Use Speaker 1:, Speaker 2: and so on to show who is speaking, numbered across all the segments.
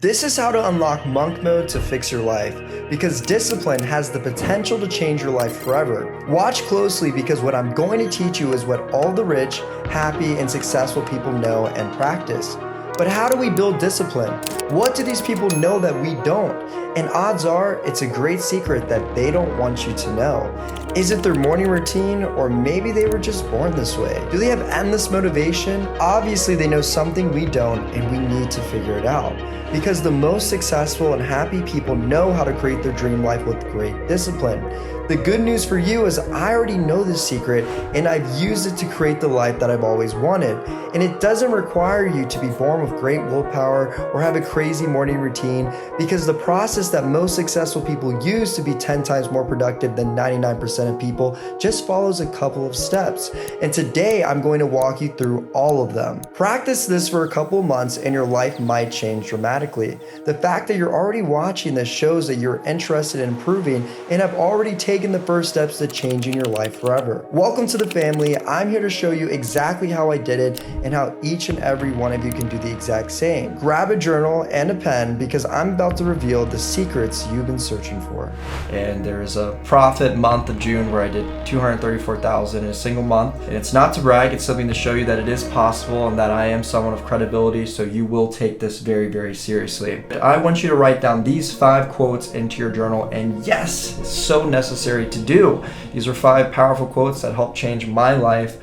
Speaker 1: This is how to unlock monk mode to fix your life, because discipline has the potential to change your life forever. Watch closely, because what I'm going to teach you is what all the rich, happy, and successful people know and practice. But how do we build discipline? What do these people know that we don't? And odds are, it's a great secret that they don't want you to know. Is it their morning routine, or maybe they were just born this way? Do they have endless motivation? Obviously, they know something we don't, and we need to figure it out. Because the most successful and happy people know how to create their dream life with great discipline. The good news for you is I already know this secret, and I've used it to create the life that I've always wanted. And it doesn't require you to be born with great willpower or have a crazy morning routine, because the process that most successful people use to be 10 times more productive than 99% of people just follows a couple of steps. And today I'm going to walk you through all of them. Practice this for a couple of months and your life might change dramatically. The fact that you're already watching this shows that you're interested in improving and have already taken the first steps to changing your life forever. Welcome to the family. I'm here to show you exactly how I did it and how each and every one of you can do the exact same. Grab a journal and a pen, because I'm about to reveal the secrets you've been searching for.
Speaker 2: And there's a profit month of June where I did $234,000 in a single month. And it's not to brag, it's something to show you that it is possible and that I am someone of credibility, so you will take this very, very seriously. I want you to write down these 5 quotes into your journal, and yes, it's so necessary to do. These are 5 powerful quotes that helped change my life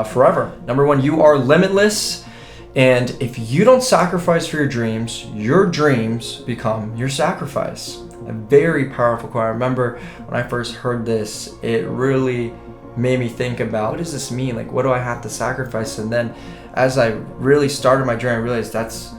Speaker 2: forever. Number 1, you are limitless. And if you don't sacrifice for your dreams become your sacrifice. A very powerful quote. I remember when I first heard this, it really made me think about, what does this mean? Like, what do I have to sacrifice? And then as I really started my journey, I realized that's,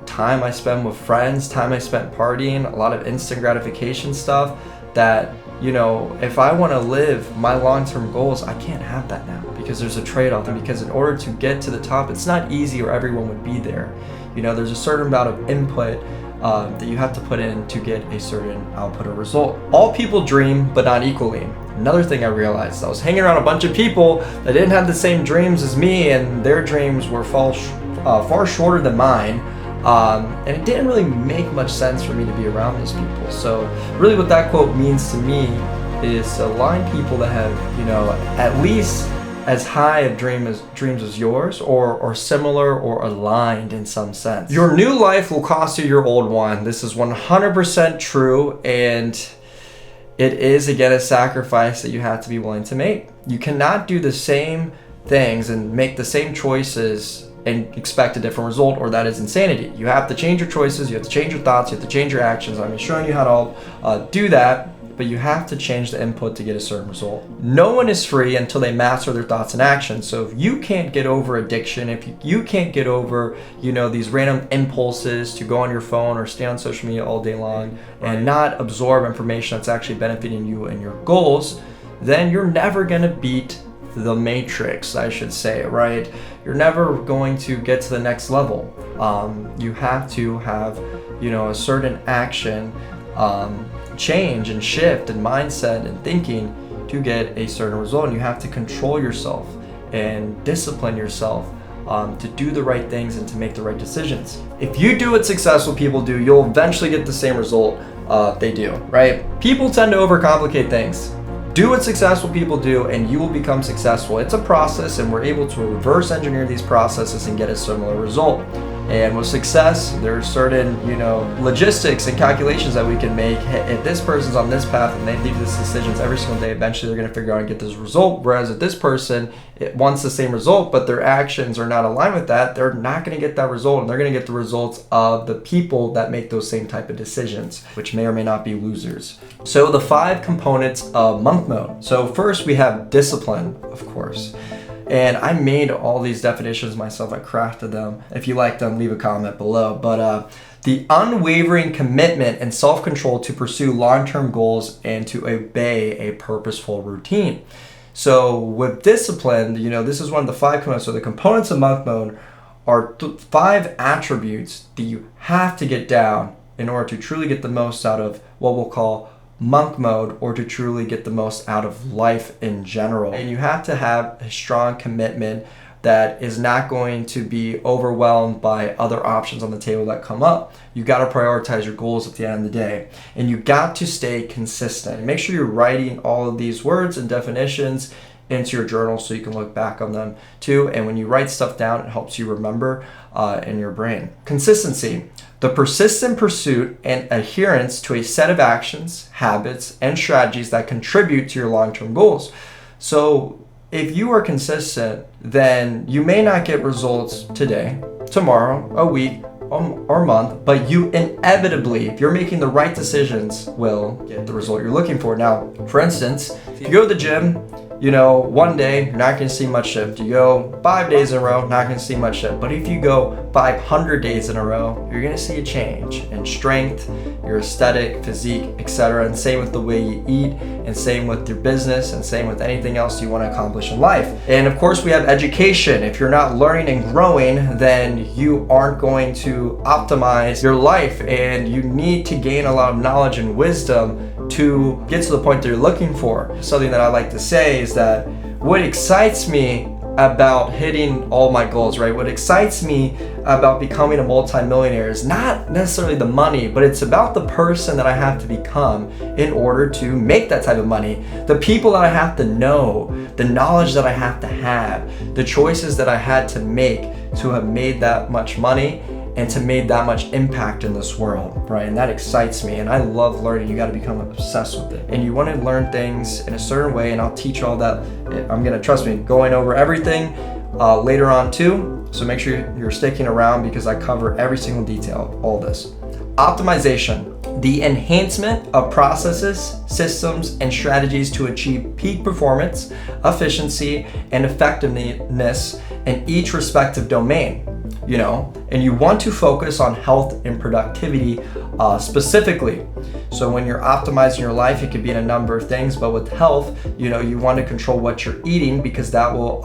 Speaker 2: time I spend with friends, time I spent partying, a lot of instant gratification stuff that, if I want to live my long-term goals, I can't have that now, because there's a trade-off. And because in order to get to the top, it's not easy or everyone would be there. There's a certain amount of input that you have to put in to get a certain output or result. All people dream, but not equally. Another thing I realized, I was hanging around a bunch of people that didn't have the same dreams as me, and their dreams were far shorter than mine. And it didn't really make much sense for me to be around these people. So really what that quote means to me is to align people that have, at least as high of dreams as yours, or similar or aligned in some sense. Your new life will cost you your old one. This is 100% true, and it is, again, a sacrifice that you have to be willing to make. You cannot do the same things and make the same choices and expect a different result, or that is insanity. You have to change your choices, you have to change your thoughts, you have to change your actions. I'm showing you how to do that, but you have to change the input to get a certain result. No one is free until they master their thoughts and actions. So if you can't get over addiction, if you can't get over, these random impulses to go on your phone or stay on social media all day long and not absorb information that's actually benefiting you and your goals, then you're never gonna beat the matrix, I should say, right? You're never going to get to the next level. You have to have, a certain action, change and shift and mindset and thinking to get a certain result. And you have to control yourself and discipline yourself to do the right things and to make the right decisions. If you do what successful people do, you'll eventually get the same result they do, right? People tend to overcomplicate things. Do what successful people do and you will become successful. It's a process, and we're able to reverse engineer these processes and get a similar result. And with success, there are certain, logistics and calculations that we can make. If this person's on this path and they leave these decisions every single day, eventually they're going to figure out and get this result. Whereas if this person wants the same result, but their actions are not aligned with that, they're not going to get that result, and they're going to get the results of the people that make those same type of decisions, which may or may not be losers. So the 5 components of monk mode. So first we have discipline, of course. And I made all these definitions myself. I crafted them. If you like them, leave a comment below. But the unwavering commitment and self-control to pursue long-term goals and to obey a purposeful routine. So with discipline, this is one of the 5 components. So the components of monk mode are 5 attributes that you have to get down in order to truly get the most out of what we'll call monk mode, or to truly get the most out of life in general. And you have to have a strong commitment that is not going to be overwhelmed by other options on the table that come up. You got to prioritize your goals at the end of the day, and you got to stay consistent. And make sure you're writing all of these words and definitions into your journal so you can look back on them too. And when you write stuff down, it helps you remember in your brain. Consistency: the persistent pursuit and adherence to a set of actions, habits, and strategies that contribute to your long-term goals. So if you are consistent, then you may not get results today, tomorrow, a week, or month, but you inevitably, if you're making the right decisions, will get the result you're looking for. Now, for instance, if you go to the gym, one day you're not going to see much shift. You go 5 days in a row, not going to see much shift. But if you go 500 days in a row, you're going to see a change in strength, your aesthetic, physique, etc. And same with the way you eat, and same with your business, and same with anything else you want to accomplish in life. And of course, we have education. If you're not learning and growing, then you aren't going to optimize your life, and you need to gain a lot of knowledge and wisdom to get to the point that you're looking for. Something that I like to say is that what excites me about hitting all my goals, right? What excites me about becoming a multi-millionaire is not necessarily the money, but it's about the person that I have to become in order to make that type of money. The people that I have to know, the knowledge that I have to have, the choices that I had to make to have made that much money and to made that much impact in this world, right? And that excites me, and I love learning. You got to become obsessed with it, and you want to learn things in a certain way, and I'll teach you all that. I'm gonna, trust me, going over everything later on too, so make sure you're sticking around because I cover every single detail of all this. Optimization: the enhancement of processes, systems, and strategies to achieve peak performance, efficiency, and effectiveness in each respective domain. And you want to focus on health and productivity specifically. So when you're optimizing your life, it could be in a number of things, but with health, you want to control what you're eating because that will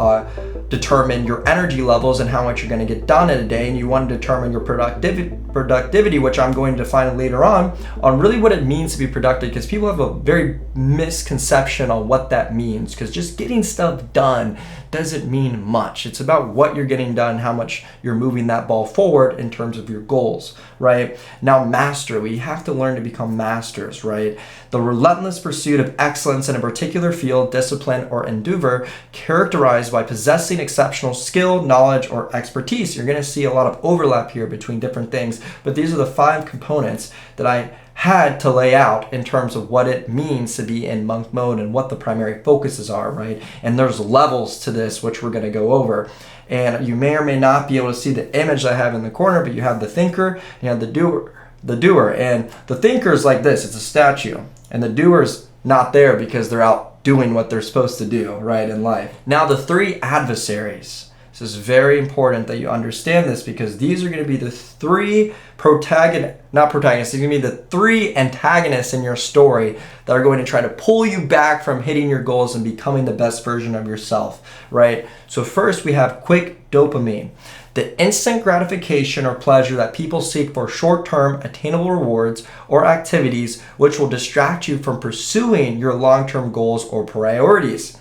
Speaker 2: determine your energy levels and how much you're going to get done in a day. And you want to determine your productivity, which I'm going to define later on really what it means to be productive, because people have a very misconception on what that means, because just getting stuff done doesn't mean much. It's about what you're getting done, how much you're moving that ball forward in terms of your goals, right? Now, master, we have to learn to become masters, right? The relentless pursuit of excellence in a particular field, discipline, or endeavor characterized by possessing exceptional skill, knowledge, or expertise. You're going to see a lot of overlap here between different things, but these are the 5 components that I had to lay out in terms of what it means to be in monk mode and what the primary focuses are, right? And there's levels to this, which we're going to go over. And you may or may not be able to see the image I have in the corner, but you have the thinker, you have the doer. And the thinker is like this, it's a statue. And the doer's not there because they're out doing what they're supposed to do, right, in life. Now, the 3 adversaries. This is very important that you understand this, because these are going to be the 3 these are going to be the 3 antagonists in your story that are going to try to pull you back from hitting your goals and becoming the best version of yourself, right? So first we have quick dopamine, the instant gratification or pleasure that people seek for short-term attainable rewards or activities which will distract you from pursuing your long-term goals or priorities.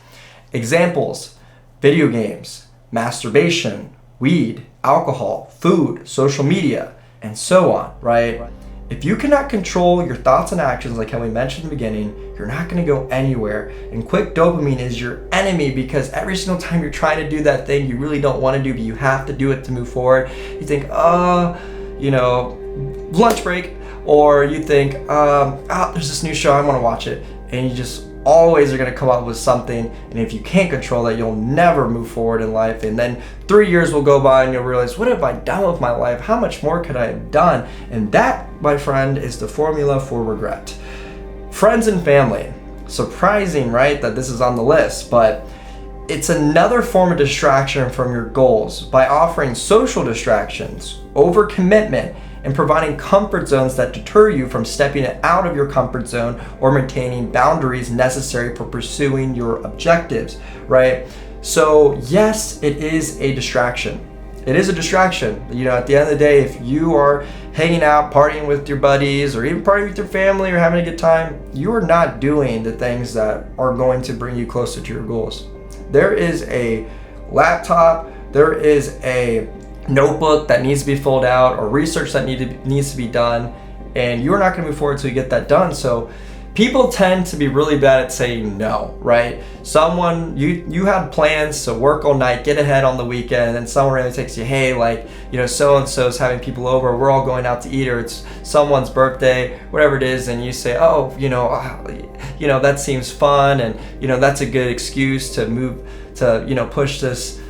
Speaker 2: Examples: video games, masturbation, weed, alcohol, food, social media, and so on, right? If you cannot control your thoughts and actions, like how we mentioned in the beginning, you're not going to go anywhere. And quick dopamine is your enemy, because every single time you're trying to do that thing you really don't want to do, but you have to do it to move forward, you think, lunch break, or you think, there's this new show, I want to watch it. And you just always are going to come up with something, and if you can't control that, you'll never move forward in life. And then 3 years will go by and you'll realize, what have I done with my life? How much more could I have done? And that, my friend, is the formula for regret. Friends and family. Surprising, right, that this is on the list, but it's another form of distraction from your goals by offering social distractions, overcommitment, and providing comfort zones that deter you from stepping out of your comfort zone or maintaining boundaries necessary for pursuing your objectives, right? So yes, it is a distraction. It is a distraction. At the end of the day, if you are hanging out, partying with your buddies, or even partying with your family or having a good time, you are not doing the things that are going to bring you closer to your goals. There is a laptop, there is a notebook that needs to be filled out or research that needs to be done, and you're not going to move forward until you get that done. So people tend to be really bad at saying no, right? Someone, you had plans to work all night, get ahead on the weekend, and then someone really takes you, hey, like, so-and-so's having people over, we're all going out to eat, or it's someone's birthday, whatever it is, and you say, oh, that seems fun, and, that's a good excuse to move, to, push this,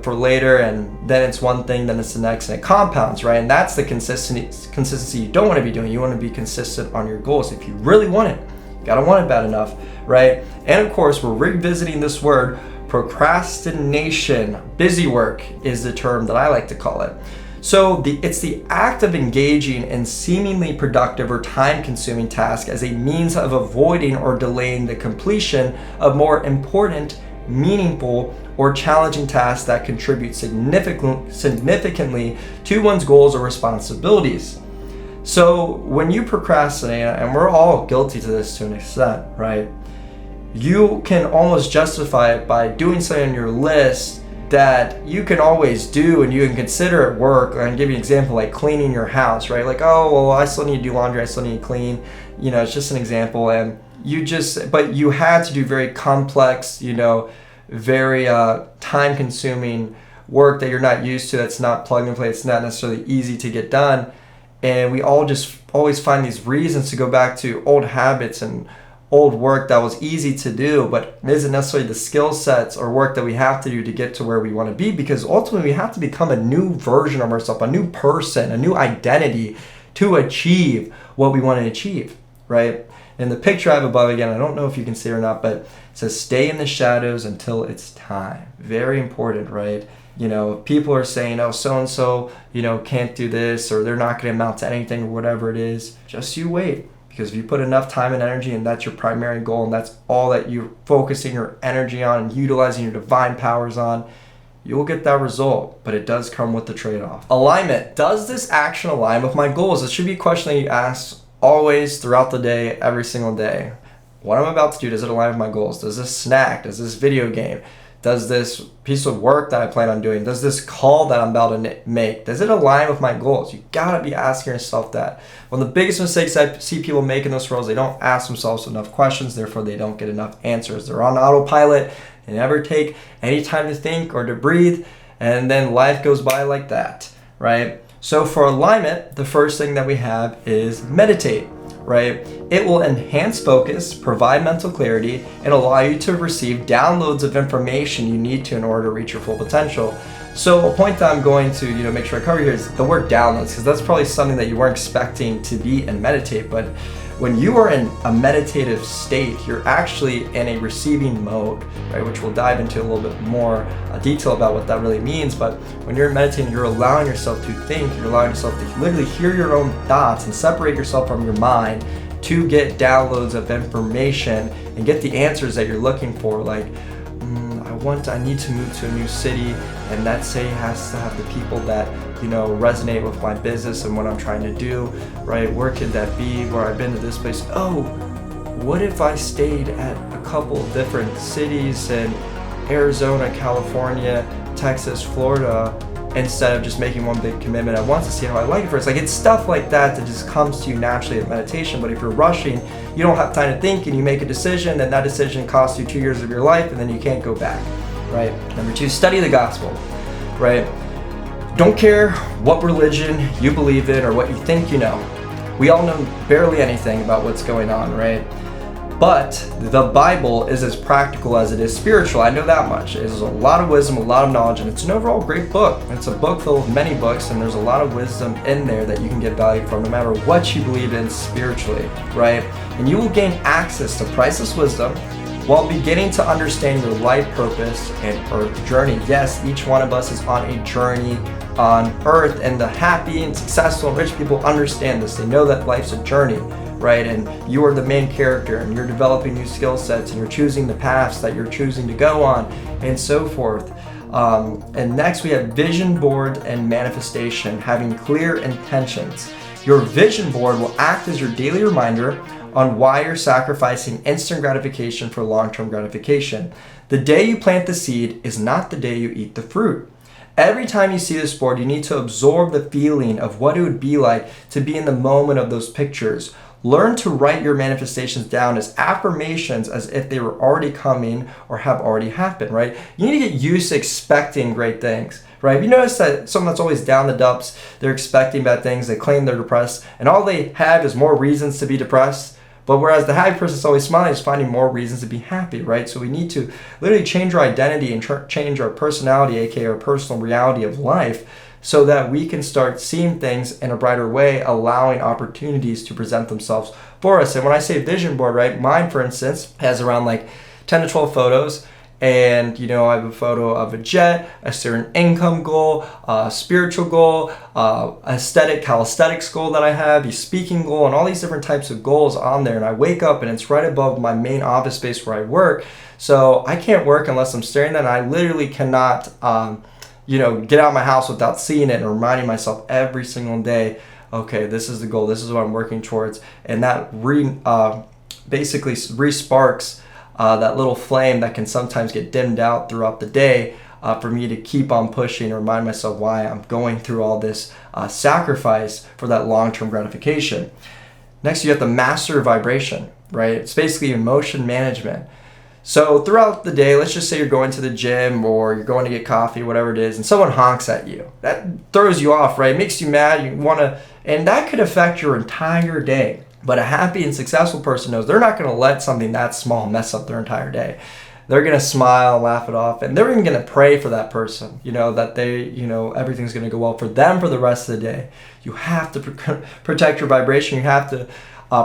Speaker 2: for later, and then it's one thing, then it's the next, and it compounds, right? And that's the consistency you don't want to be doing. You want to be consistent on your goals. If you really want it, you gotta want it bad enough, right? And of course, we're revisiting this word, procrastination. Busy work is the term that I like to call it. So it's the act of engaging in seemingly productive or time-consuming tasks as a means of avoiding or delaying the completion of more important, meaningful, or challenging tasks that contribute significantly to one's goals or responsibilities. So when you procrastinate, and we're all guilty to this to an extent, right? You can almost justify it by doing something on your list that you can always do and you can consider at work. I'll give you an example, like cleaning your house, right? Like, oh, well, I still need to do laundry, I still need to clean. It's just an example. And but you had to do very complex, very time-consuming work that you're not used to, that's not plug and play, it's not necessarily easy to get done. And we all just always find these reasons to go back to old habits and old work that was easy to do, but it isn't necessarily the skill sets or work that we have to do to get to where we want to be, because ultimately we have to become a new version of ourselves, a new person, a new identity to achieve what we want to achieve, right? And the picture I have above, again, I don't know if you can see it or not, but it says, stay in the shadows until it's time. Very important, right? People are saying, oh, so-and-so, can't do this, or they're not going to amount to anything, or whatever it is. Just you wait. Because if you put enough time and energy, and that's your primary goal, and that's all that you're focusing your energy on and utilizing your divine powers on, you'll get that result. But it does come with the trade-off. Alignment. Does this action align with my goals? This should be a question that you ask always, throughout the day, every single day. What I'm about to do, does it align with my goals? Does this snack, does this video game, does this piece of work that I plan on doing, does this call that I'm about to make, does it align with my goals? You gotta be asking yourself that. One of the biggest mistakes I see people make in this world is they don't ask themselves enough questions, therefore they don't get enough answers. They're on autopilot, they never take any time to think or to breathe, and then life goes by like that, right? So for alignment, the first thing that we have is meditate, right? It will enhance focus, provide mental clarity, and allow you to receive downloads of information you need to in order to reach your full potential. So a point that I'm going to make sure I cover here is the word downloads, because that's probably something that you weren't expecting to be in meditate. But when you are in a meditative state, you're actually in a receiving mode, right? Which we'll dive into a little bit more detail about what that really means. But when you're meditating, you're allowing yourself to think, you're allowing yourself to literally hear your own thoughts and separate yourself from your mind to get downloads of information and get the answers that you're looking for. Like, I need to move to a new city, and that city has to have the people that resonate with my business and what I'm trying to do, right? Where could that be? Where I've been to this place. Oh, what if I stayed at a couple of different cities in Arizona, California, Texas, Florida, instead of just making one big commitment at once to see how I like it first? Like, it's stuff like that that just comes to you naturally at meditation. But if you're rushing, you don't have time to think, and you make a decision, then that decision costs you 2 years of your life, and then you can't go back, right? Number 2, study the gospel, right? Don't care what religion you believe in or what you think you know. We all know barely anything about what's going on, right? But the Bible is as practical as it is spiritual. I know that much. There's a lot of wisdom, a lot of knowledge, and it's an overall great book. It's a book filled with many books, and there's a lot of wisdom in there that you can get value from no matter what you believe in spiritually, right? And you will gain access to priceless wisdom while beginning to understand your life purpose and earth journey. Yes, each one of us is on a journey on earth, and the happy and successful and rich people understand this. They know that life's a journey, right? And you are the main character, and you're developing new skill sets, and you're choosing the paths that you're choosing to go on, and so forth. And next we have vision board and manifestation, having clear intentions. Your vision board will act as your daily reminder on why you're sacrificing instant gratification for long-term gratification. The day you plant the seed is not the day you eat the fruit. Every time you see this board, you need to absorb the feeling of what it would be like to be in the moment of those pictures. Learn to write your manifestations down as affirmations as if they were already coming or have already happened, right? You need to get used to expecting great things, right? If you notice that someone that's always down the dumps, they're expecting bad things, they claim they're depressed, and all they have is more reasons to be depressed. But whereas the happy person is always smiling, is finding more reasons to be happy, right? So we need to literally change our identity and change our personality, aka our personal reality of life, so that we can start seeing things in a brighter way, allowing opportunities to present themselves for us. And when I say vision board, right, mine, for instance, has around like 10 to 12 photos. And, you know, I have a photo of a jet, a certain income goal, a spiritual goal, calisthenics goal that I have, a speaking goal, and all these different types of goals on there. And I wake up and it's right above my main office space where I work. So I can't work unless I'm staring at it. And I literally cannot, get out of my house without seeing it and reminding myself every single day, okay, this is the goal, this is what I'm working towards. And that basically re-sparks that little flame that can sometimes get dimmed out throughout the day for me to keep on pushing and remind myself why I'm going through all this sacrifice for that long-term gratification. Next, you have to master vibration, right? It's basically emotion management. So throughout the day, let's just say you're going to the gym or you're going to get coffee, whatever it is, and someone honks at you. That throws you off, right? It makes you mad. You want to, and that could affect your entire day. But a happy and successful person knows they're not going to let something that small mess up their entire day. They're going to smile, laugh it off, and they're even going to pray for that person, that everything's going to go well for them for the rest of the day. You have to protect your vibration. You have to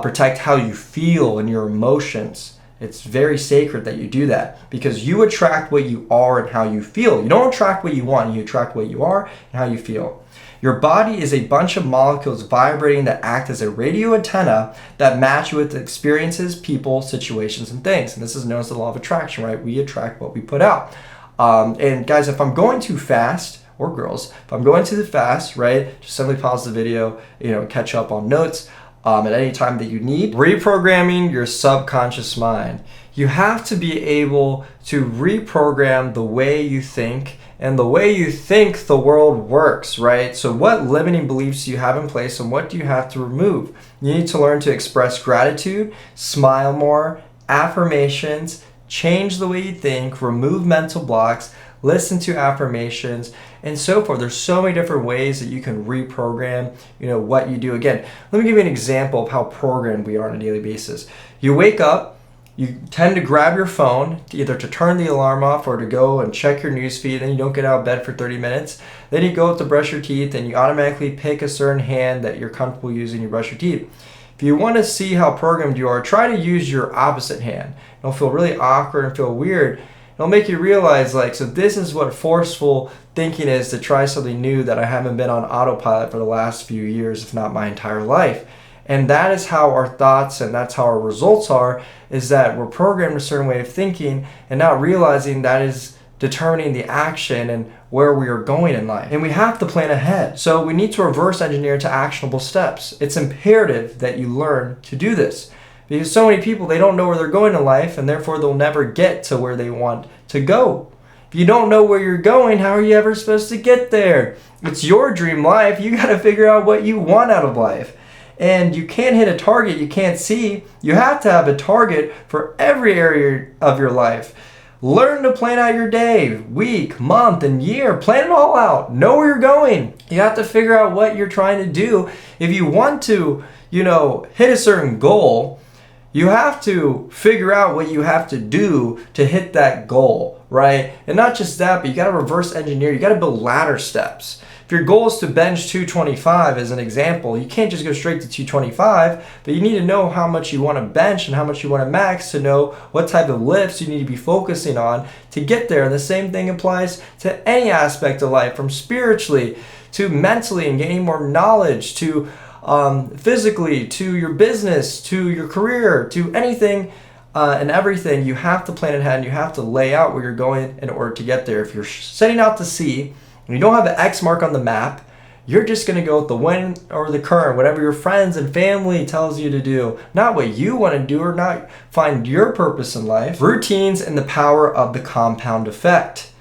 Speaker 2: protect how you feel and your emotions. It's very sacred that you do that because you attract what you are and how you feel. You don't attract what you want, you attract what you are and how you feel. Your body is a bunch of molecules vibrating that act as a radio antenna that match you with experiences, people, situations, and things. And this is known as the law of attraction, right? We attract what we put out. And guys, if I'm going too fast, or girls, if I'm going too fast, right, just simply pause the video, catch up on notes. At any time that you need. Reprogramming your subconscious mind. You have to be able to reprogram the way you think and the way you think the world works, right? So what limiting beliefs do you have in place and what do you have to remove? You need to learn to express gratitude, smile more, affirmations, change the way you think, remove mental blocks, listen to affirmations, and so forth. There's so many different ways that you can reprogram, what you do. Again, let me give you an example of how programmed we are on a daily basis. You wake up, you tend to grab your phone, either to turn the alarm off or to go and check your newsfeed, then you don't get out of bed for 30 minutes. Then you go to brush your teeth and you automatically pick a certain hand that you're comfortable using, you brush your teeth. If you want to see how programmed you are, try to use your opposite hand. It'll feel really awkward and feel weird. It'll make you realize, so this is what forceful thinking is, to try something new that I haven't been on autopilot for the last few years, if not my entire life. And that is how our thoughts and that's how our results are, is that we're programmed a certain way of thinking and not realizing that is determining the action and where we are going in life. And we have to plan ahead. So we need to reverse engineer to actionable steps. It's imperative that you learn to do this. Because so many people, they don't know where they're going in life and therefore they'll never get to where they want to go. If you don't know where you're going, how are you ever supposed to get there? It's your dream life. You got to figure out what you want out of life. And you can't hit a target you can't see. You have to have a target for every area of your life. Learn to plan out your day, week, month, and year. Plan it all out. Know where you're going. You have to figure out what you're trying to do. If you want to, hit a certain goal, you have to figure out what you have to do to hit that goal, right? And not just that, but you got to reverse engineer. You got to build ladder steps. If your goal is to bench 225 as an example, you can't just go straight to 225, but you need to know how much you want to bench and how much you want to max to know what type of lifts you need to be focusing on to get there. And the same thing applies to any aspect of life, from spiritually to mentally and gaining more knowledge to physically, to your business, to your career, to anything and everything. You have to plan ahead and you have to lay out where you're going in order to get there. If you're setting out to sea and you don't have the X mark on the map, you're just going to go with the wind or the current, whatever your friends and family tells you to do, not what you want to do or not find your purpose in life. Routines and the power of the compound effect.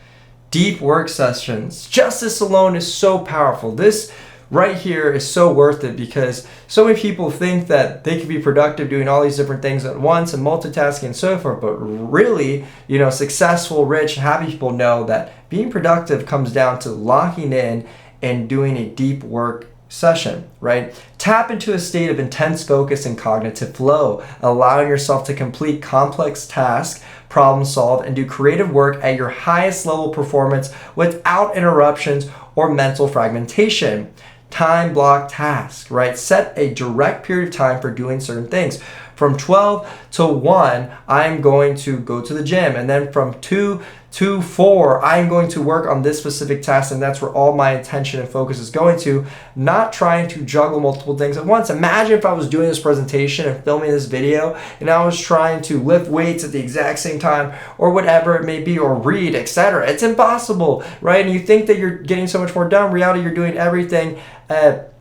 Speaker 2: deep work sessions. Just this alone is so powerful. This right here is so worth it, because so many people think that they can be productive doing all these different things at once and multitasking and so forth, but really, successful, rich, happy people know that being productive comes down to locking in and doing a deep work session, right? Tap into a state of intense focus and cognitive flow, allowing yourself to complete complex tasks, problem solve, and do creative work at your highest level performance without interruptions or mental fragmentation. Time block task, right? Set a direct period of time for doing certain things. From 12 to 1, I'm going to go to the gym. And then from 2 to 4, I'm going to work on this specific task. And that's where all my attention and focus is going to, not trying to juggle multiple things at once. Imagine if I was doing this presentation and filming this video and I was trying to lift weights at the exact same time, or whatever it may be, or read, etc. It's impossible, right? And you think that you're getting so much more done. In reality, you're doing everything at,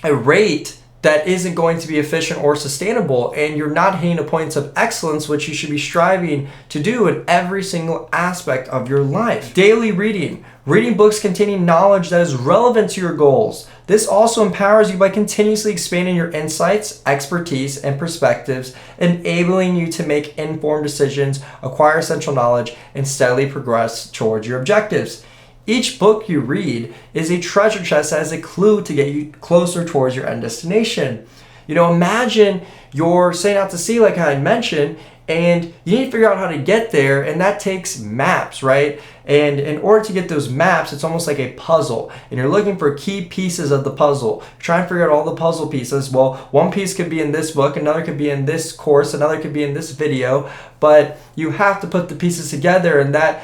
Speaker 2: a rate that isn't going to be efficient or sustainable, and you're not hitting the points of excellence which you should be striving to do in every single aspect of your life. Daily reading. Reading books containing knowledge that is relevant to your goals. This also empowers you by continuously expanding your insights, expertise, and perspectives, enabling you to make informed decisions, acquire essential knowledge, and steadily progress towards your objectives. Each book you read is a treasure chest as a clue to get you closer towards your end destination. Imagine you're setting out to sea, like I had mentioned, and you need to figure out how to get there, and that takes maps, right? And in order to get those maps, it's almost like a puzzle, and you're looking for key pieces of the puzzle. Try and figure out all the puzzle pieces. Well, one piece could be in this book, another could be in this course, another could be in this video, but you have to put the pieces together, and that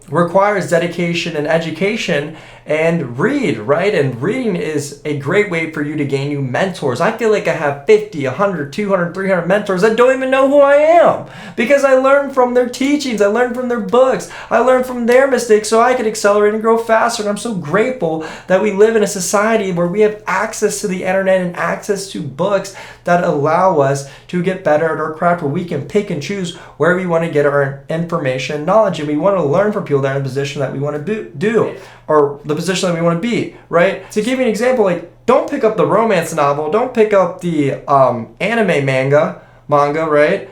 Speaker 2: requires dedication and education and read, right? And reading is a great way for you to gain new mentors. I feel like I have 50, 100, 200, 300 mentors that don't even know who I am, because I learned from their teachings, I learned from their books, I learned from their mistakes so I could accelerate and grow faster. And I'm so grateful that we live in a society where we have access to the internet and access to books that allow us to get better at our craft, where we can pick and choose where we want to get our information and knowledge, and we want to learn from people that are in the position that we want to do, or the position that we want to be, right? To give you an example, like, don't pick up the romance novel, don't pick up the anime manga, right?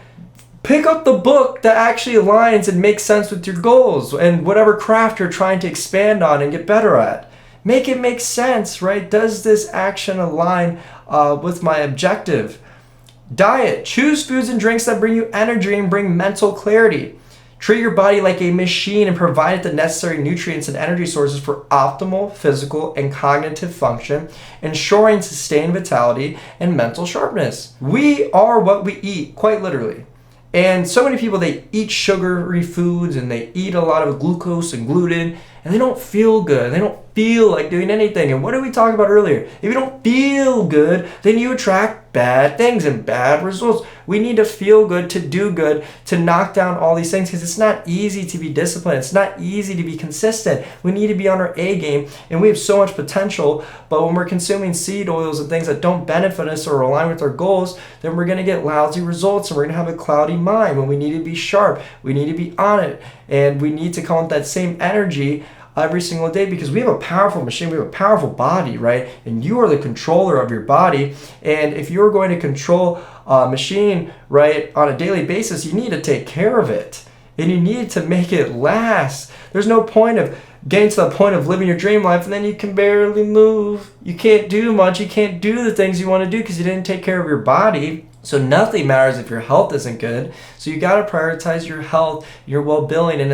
Speaker 2: Pick up the book that actually aligns and makes sense with your goals and whatever craft you're trying to expand on and get better at. Make it make sense, right? Does this action align with my objective? Diet. Choose foods and drinks that bring you energy and bring mental clarity. Treat your body like a machine and provide it the necessary nutrients and energy sources for optimal physical and cognitive function, ensuring sustained vitality and mental sharpness. We are what we eat, quite literally. And so many people, they eat sugary foods and they eat a lot of glucose and gluten, and they don't feel good. They don't feel like doing anything. And what did we talk about earlier? If you don't feel good, then you attract bad things and bad results. We need to feel good to do good, to knock down all these things, because it's not easy to be disciplined. It's not easy to be consistent. We need to be on our A game, and we have so much potential. But when we're consuming seed oils and things that don't benefit us or align with our goals, then we're going to get lousy results, and we're going to have a cloudy mind. When we need to be sharp, we need to be on it, and we need to come with that same energy every single day, because we have a powerful machine, we have a powerful body, right? And you are the controller of your body. And if you're going to control a machine, right, on a daily basis, you need to take care of it, and you need to make it last. There's no point of getting to the point of living your dream life and then you can barely move. You can't do much. You can't do the things you want to do because you didn't take care of your body. So nothing matters if your health isn't good. So you got to prioritize your health, your well-being, and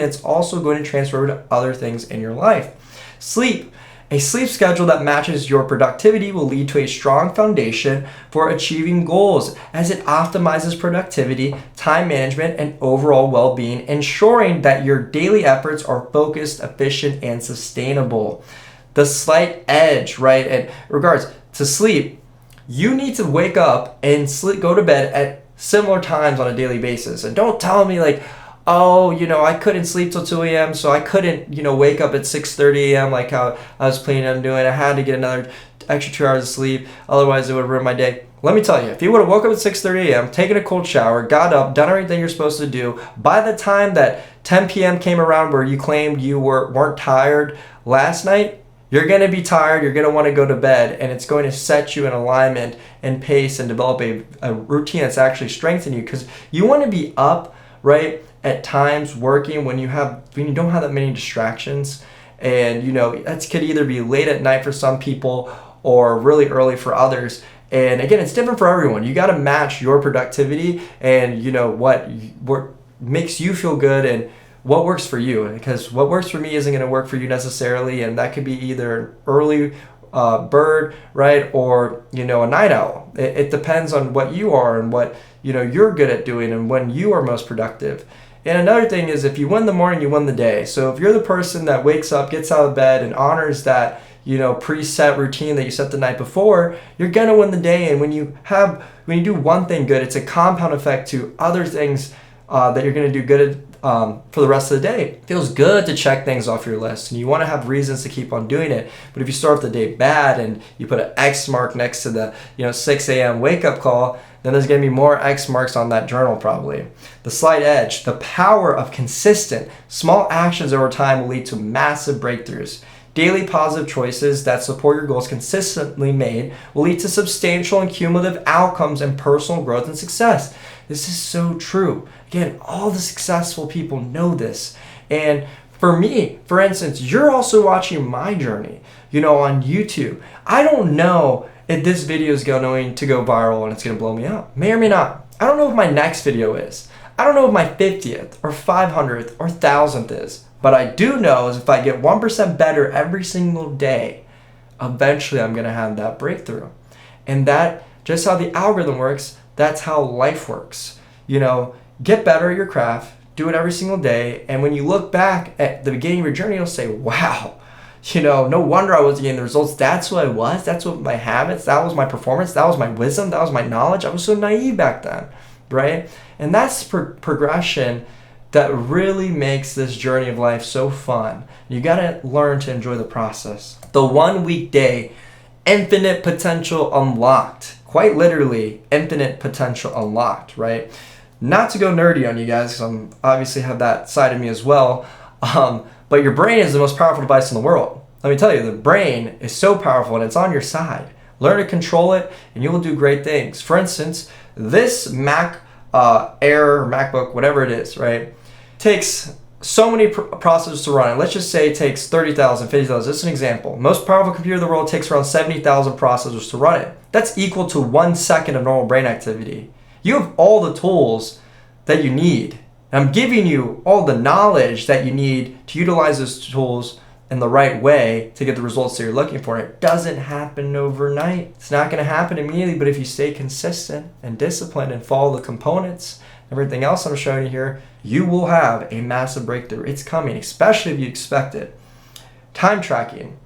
Speaker 2: it's also going to transfer to other things in your life. Sleep. A sleep schedule that matches your productivity will lead to a strong foundation for achieving goals, as it optimizes productivity, time management, and overall well-being, ensuring that your daily efforts are focused, efficient, and sustainable. The slight edge, right, in regards to sleep, you need to wake up and go to bed at similar times on a daily basis. And don't tell me like, oh, I couldn't sleep till 2 a.m., so I couldn't, wake up at 6:30 a.m. like how I was planning on doing. I had to get another extra 2 hours of sleep, otherwise it would ruin my day. Let me tell you, if you would have woke up at 6:30 a.m., taken a cold shower, got up, done everything you're supposed to do, by the time that 10 p.m. came around where you claimed you weren't tired last night, you're going to be tired, you're going to want to go to bed, and it's going to set you in alignment and pace and develop a routine that's actually strengthening you, because you want to be up, right, at times working when you don't have that many distractions. And that could either be late at night for some people or really early for others. And again, it's different for everyone. You got to match your productivity and what makes you feel good and what works for you, because what works for me isn't going to work for you necessarily. And that could be either an early bird, right, or a night owl. It depends on what you are and what you're good at doing and when you are most productive. And another thing is, if you win the morning, you win the day. So if you're the person that wakes up, gets out of bed, and honors that preset routine that you set the night before, you're gonna win the day. And when you do one thing good, it's a compound effect to other things that you're gonna do good for the rest of the day. It feels good to check things off your list, and you want to have reasons to keep on doing it. But if you start off the day bad and you put an X mark next to the 6 a.m. wake up call, then there's going to be more X marks on that journal probably. The slight edge, the power of consistent small actions over time will lead to massive breakthroughs. Daily positive choices that support your goals consistently made will lead to substantial and cumulative outcomes and personal growth and success. This is so true. Again, all the successful people know this. And for me, for instance, you're also watching my journey, on YouTube. I don't know if this video is going to go viral and it's going to blow me up. May or may not. I don't know what my next video is. I don't know what my 50th or 500th or 1000th is. But I do know is if I get 1% better every single day, eventually I'm going to have that breakthrough. And that, just how the algorithm works, that's how life works. Get better at your craft, do it every single day. And when you look back at the beginning of your journey, you'll say, wow, no wonder I wasn't getting the results. That's who I was. That's what my habits, that was my performance, that was my wisdom, that was my knowledge. I was so naive back then, right? And that's progression that really makes this journey of life so fun. You got to learn to enjoy the process. The 1 week day, infinite potential unlocked. Quite literally, infinite potential unlocked, right? Not to go nerdy on you guys, because I'm obviously have that side of me as well. But your brain is the most powerful device in the world. Let me tell you, the brain is so powerful and it's on your side. Learn to control it and you will do great things. For instance, this Mac Air, MacBook, whatever it is, right, takes so many processors to run it. Let's just say it takes 30,000, 50,000. This is an example. Most powerful computer in the world takes around 70,000 processors to run it. That's equal to 1 second of normal brain activity. You have all the tools that you need. I'm giving you all the knowledge that you need to utilize those tools in the right way to get the results that you're looking for. It doesn't happen overnight. It's not going to happen immediately, but if you stay consistent and disciplined and follow the components, everything else I'm showing you here, you will have a massive breakthrough. It's coming, especially if you expect it. Time tracking.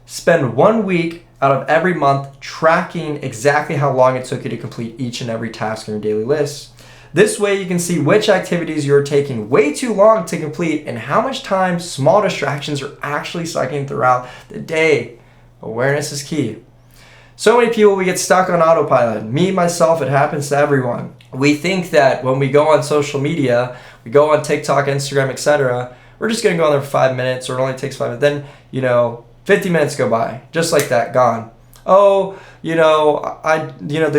Speaker 2: Spend 1 week out of every month tracking exactly how long it took you to complete each and every task on your daily list. This way you can see which activities you're taking way too long to complete and how much time small distractions are actually sucking throughout the day. Awareness is key. So many people, we get stuck on autopilot. Me, myself, it happens to everyone. We think that when we go on social media, we go on TikTok, Instagram, etc., we're just going to go on there for 5 minutes, or it only takes 5 minutes. Then, 50 minutes go by, just like that, gone. Oh, the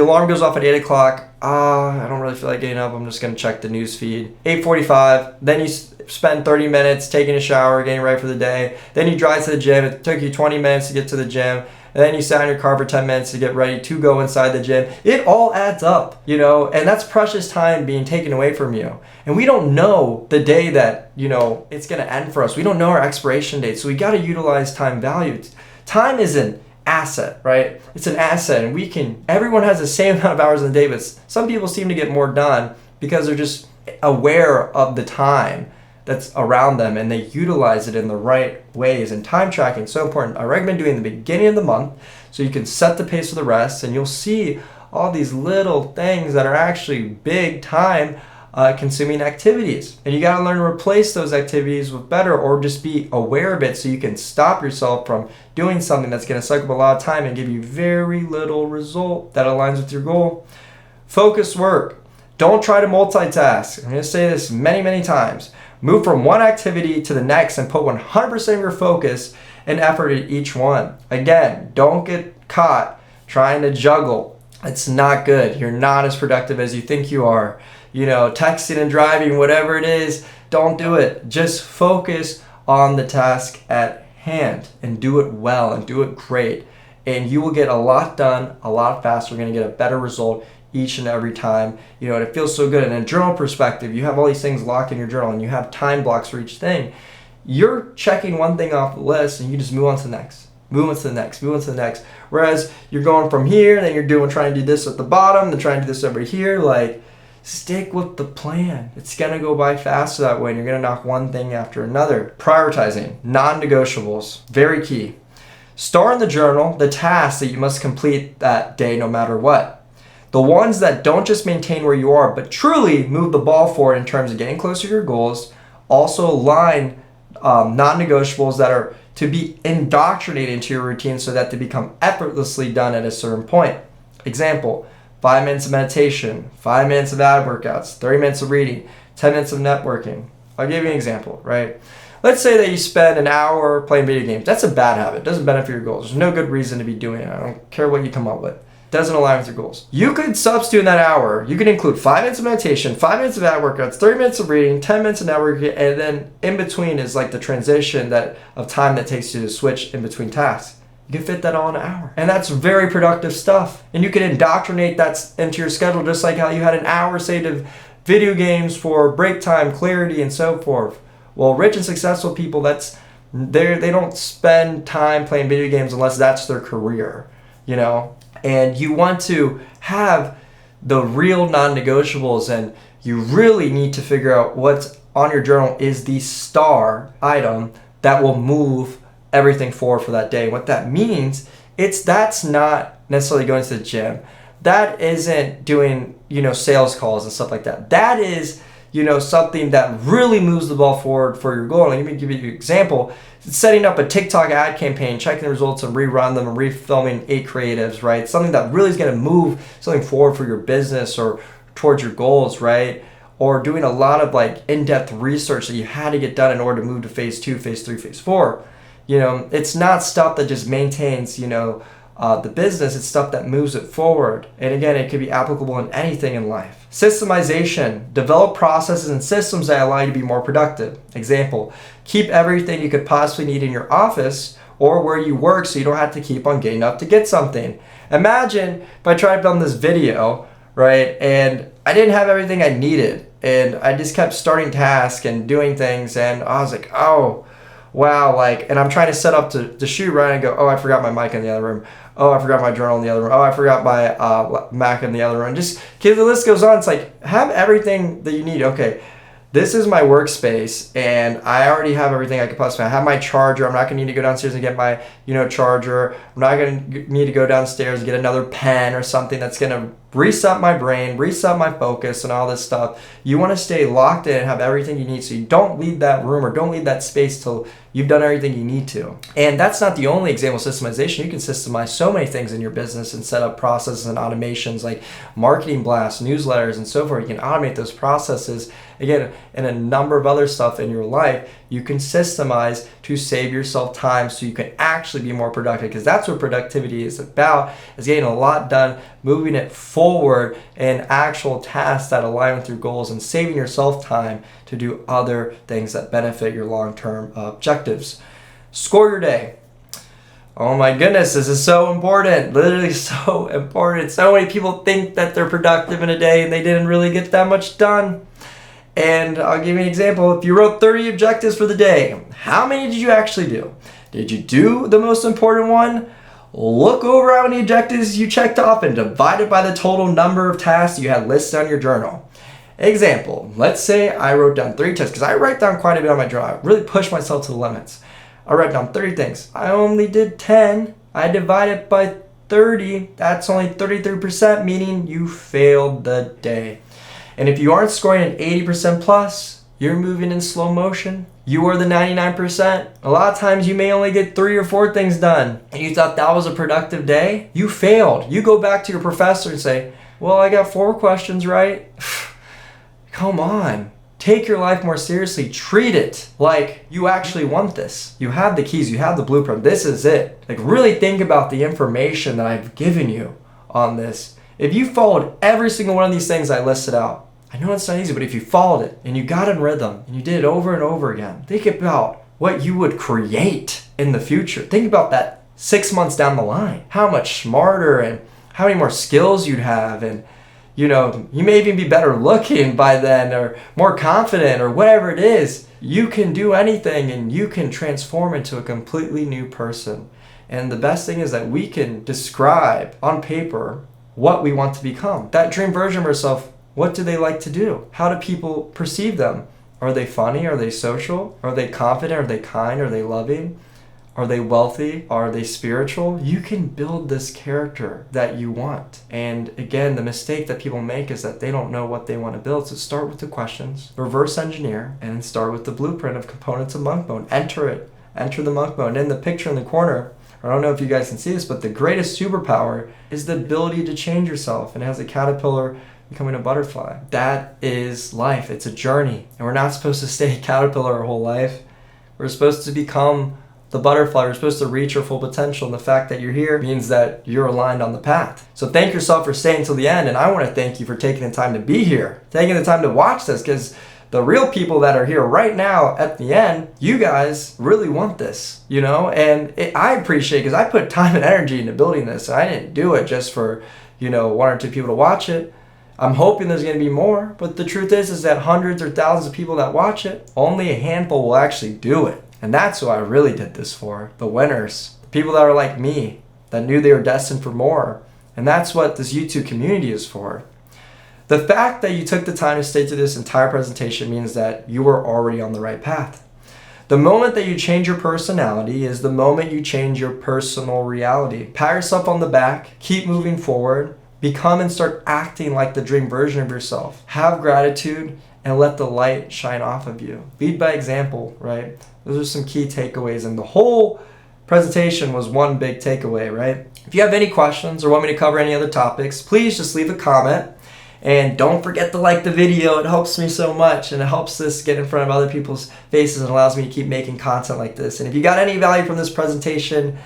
Speaker 2: alarm goes off at 8 o'clock. I don't really feel like getting up. I'm just going to check the news feed. 8:45, then you spend 30 minutes taking a shower, getting ready for the day. Then you drive to the gym. It took you 20 minutes to get to the gym. And then you sat in your car for 10 minutes to get ready to go inside the gym. It all adds up, and that's precious time being taken away from you. And we don't know the day that, it's going to end for us. We don't know our expiration date. So we got to utilize time value. Time is an asset, right? It's an asset, and everyone has the same amount of hours in the day, but some people seem to get more done because they're just aware of the time that's around them and they utilize it in the right ways. And time tracking is so important. I recommend doing it in the beginning of the month so you can set the pace for the rest, and you'll see all these little things that are actually big time consuming activities. And you got to learn to replace those activities with better, or just be aware of it so you can stop yourself from doing something that's going to suck up a lot of time and give you very little result that aligns with your goal. Focus work. Don't try to multitask. I'm going to say this many, many times. Move from one activity to the next and put 100% of your focus and effort in each one. Again, don't get caught trying to juggle. It's not good. You're not as productive as you think you are. Texting and driving, whatever it is, don't do it. Just focus on the task at hand and do it well and do it great. And you will get a lot done a lot faster. You're going to get a better result each and every time. And it feels so good. And in a journal perspective, you have all these things locked in your journal and you have time blocks for each thing. You're checking one thing off the list and you just move on to the next. Move on to the next, move on to the next. Whereas you're going from here, and then you're trying to do this at the bottom, then trying to do this over here. Stick with the plan. It's going to go by faster that way, and you're going to knock one thing after another. Prioritizing, non-negotiables, very key. Store in the journal the tasks that you must complete that day no matter what. The ones that don't just maintain where you are, but truly move the ball forward in terms of getting closer to your goals. Also align non-negotiables that are to be indoctrinated into your routine so that they become effortlessly done at a certain point. Example, 5 minutes of meditation, 5 minutes of ab workouts, 30 minutes of reading, 10 minutes of networking. I'll give you an example, right? Let's say that you spend an hour playing video games. That's a bad habit. It doesn't benefit your goals. There's no good reason to be doing it. I don't care what you come up with. It doesn't align with your goals. You could substitute in that hour. You could include 5 minutes of meditation, 5 minutes of ab workouts, 30 minutes of reading, 10 minutes of networking, and then in between is the transition of time that takes you to switch in between tasks. You can fit that all in an hour. And that's very productive stuff. And you can indoctrinate that into your schedule just like how you had an hour saved of video games for break time, clarity, and so forth. Well, rich and successful people, they don't spend time playing video games unless that's their career, And you want to have the real non-negotiables, and you really need to figure out what's on your journal is the star item that will move everything forward for that day. What that means, that's not necessarily going to the gym. That isn't doing, sales calls and stuff like that. That is, something that really moves the ball forward for your goal. And let me give you an example. Setting up a TikTok ad campaign, checking the results and rerun them and refilming 8 creatives, right? Something that really is going to move something forward for your business or towards your goals, right? Or doing a lot of in-depth research that you had to get done in order to move to phase 2, phase 3, phase 4. It's not stuff that just maintains, the business. It's stuff that moves it forward. And again, it could be applicable in anything in life. Systemization. Develop processes and systems that allow you to be more productive. Example, keep everything you could possibly need in your office or where you work so you don't have to keep on getting up to get something. Imagine if I tried to film this video, right, and I didn't have everything I needed, and I just kept starting tasks and doing things, and I was like, oh, wow, and I'm trying to set up to shoot, right, and go, oh, I forgot my mic in the other room. Oh, I forgot my journal in the other room. Oh, I forgot my Mac in the other room. Just, the list goes on. It's have everything that you need. Okay, this is my workspace, and I already have everything I could possibly. I have my charger. I'm not going to need to go downstairs and get my, charger. I'm not going to need to go downstairs and get another pen or something that's going to reset my brain, reset my focus, and all this stuff. You want to stay locked in and have everything you need so you don't leave that room or don't leave that space till you've done everything you need to. And that's not the only example of systemization. You can systemize so many things in your business and set up processes and automations like marketing blasts, newsletters, and so forth. You can automate those processes. Again, and a number of other stuff in your life, you can systemize to save yourself time so you can actually be more productive, because that's what productivity is about, is getting a lot done, moving it forward in actual tasks that align with your goals and saving yourself time to do other things that benefit your long-term objectives. Score your day. Oh my goodness, this is so important. Literally so important. So many people think that they're productive in a day and they didn't really get that much done. And I'll give you an example. If you wrote 30 objectives for the day, how many did you actually do? Did you do the most important one? Look over how many objectives you checked off and divide it by the total number of tasks you had listed on your journal. Example, let's say I wrote down 3 tasks, because I write down quite a bit on my journal. I really push myself to the limits. I write down 30 things. I only did 10. I divide it by 30. That's only 33%, meaning you failed the day. And if you aren't scoring an 80% plus, you're moving in slow motion. You are the 99%. A lot of times you may only get 3 or 4 things done and you thought that was a productive day. You failed. You go back to your professor and say, well, I got 4 questions right. Come on. Take your life more seriously. Treat it like you actually want this. You have the keys. You have the blueprint. This is it. Like, really think about the information that I've given you on this. If you followed every single one of these things I listed out, I know it's not easy, but if you followed it and you got in rhythm and you did it over and over again, think about what you would create in the future. Think about that 6 months down the line. How much smarter and how many more skills you'd have, and you may even be better looking by then, or more confident, or whatever it is. You can do anything and you can transform into a completely new person. And the best thing is that we can describe on paper what we want to become. That dream version of ourselves, what do they like to do? How do people perceive them? Are they funny? Are they social? Are they confident? Are they kind? Are they loving? Are they wealthy? Are they spiritual? You can build this character that you want. And again, the mistake that people make is that they don't know what they want to build. So start with the questions, reverse engineer, and start with the blueprint of components of monk mode. Enter it. Enter the monk mode. And in the picture in the corner, I don't know if you guys can see this, but the greatest superpower is the ability to change yourself. And it has a caterpillar becoming a butterfly. That is life. It's a journey. And we're not supposed to stay a caterpillar our whole life. We're supposed to become the butterfly. We're supposed to reach our full potential, and the fact that you're here means that you're aligned on the path. So thank yourself for staying till the end, and I want to thank you for taking the time to be here, taking the time to watch this, because the real people that are here right now at the end, you guys really want this, and I appreciate it because I put time and energy into building this, and I didn't do it just for 1 or 2 people to watch it. I'm hoping there's going to be more, but the truth is that hundreds or thousands of people that watch it, only a handful will actually do it. And that's who I really did this for. The winners. The people that are like me, that knew they were destined for more. And that's what this YouTube community is for. The fact that you took the time to stay through this entire presentation means that you are already on the right path. The moment that you change your personality is the moment you change your personal reality. Pat yourself on the back. Keep moving forward. Become and start acting like the dream version of yourself. Have gratitude and let the light shine off of you. Lead by example, right? Those are some key takeaways, and the whole presentation was one big takeaway, right? If you have any questions or want me to cover any other topics, please just leave a comment, and don't forget to like the video. It helps me so much, and it helps this get in front of other people's faces and allows me to keep making content like this. And if you got any value from this presentation,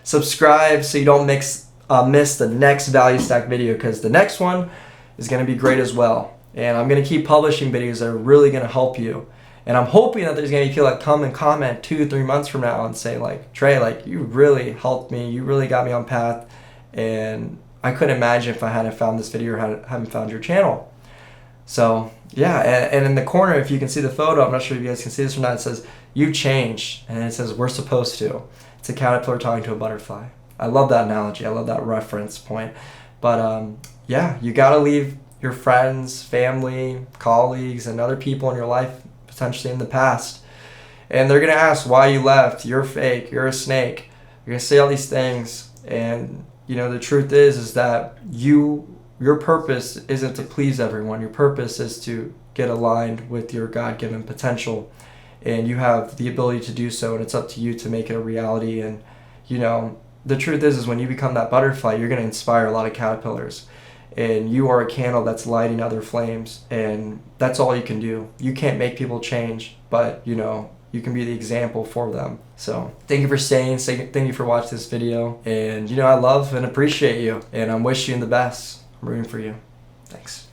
Speaker 2: subscribe so you don't miss the next value stack video, because the next one is going to be great as well. And I'm going to keep publishing videos that are really going to help you. And I'm hoping that there's going to be people that come and comment 2-3 months from now and say, like, Trey, like, you really helped me. You really got me on path. And I couldn't imagine if I hadn't found this video or hadn't found your channel. So, yeah. And in the corner, if you can see the photo, I'm not sure if you guys can see this or not, it says, "You've changed." And it says, "We're supposed to." It's a caterpillar talking to a butterfly. I love that analogy. I love that reference point. But, yeah, you got to leave your friends, family, colleagues, and other people in your life potentially in the past, and they're gonna ask why you left. You're fake. You're a snake. You're gonna say all these things, and the truth is that your purpose isn't to please everyone. Your purpose is to get aligned with your God-given potential, and you have the ability to do so, and it's up to you to make it a reality. And the truth is when you become that butterfly, you're gonna inspire a lot of caterpillars. And you are a candle that's lighting other flames, and that's all you can do. You can't make people change, but you can be the example for them. So thank you for staying. Thank you for watching this video, and I love and appreciate you, and I'm wishing you the best. I'm rooting for you. Thanks.